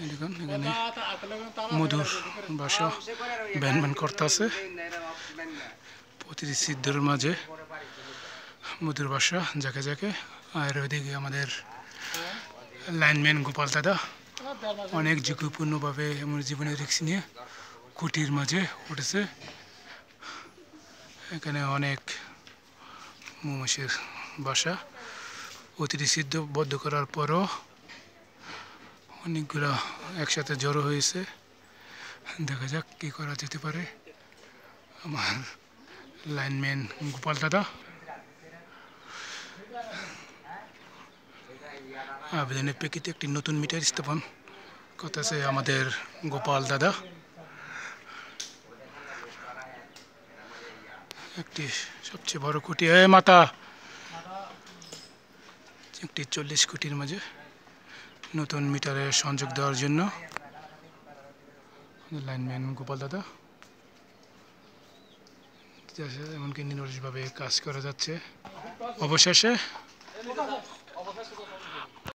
দেখুন এখানে মধুর বাসা ব্যান ব্যান করতেছে প্রতিটি সিদ্ধর মাঝে মধুর বাসা যাকে যাকে। আর ওইদিকে আমাদের লাইনম্যান গোপাল দাদা অনেক ঝুঁকিপূর্ণভাবে আমার জীবনের রিস্ক নিয়ে খুঁটির মাঝে উঠেছে। এখানে অনেক মৌমাছির বাসা অতিথি সিদ্ধ বদ্ধ করার পরও অনেকগুলো একসাথে জড়ো হয়েছে। দেখা যাক কী করা যেতে পারে। আমার লাইনম্যান গোপাল দাদা আবেদনের প্রেক্ষিতে একটি নতুন মিটার স্থাপন করতেছে আমাদের গোপাল দাদা। একটি সবচেয়ে বড় খুঁটি মাথা একটি 40 কোটির মাঝে নতুন মিটারে সংযোগ দেওয়ার জন্য লাইনম্যান গোপাল দাদা এমনকি নিরলসভাবে কাজ করা যাচ্ছে। অবশেষে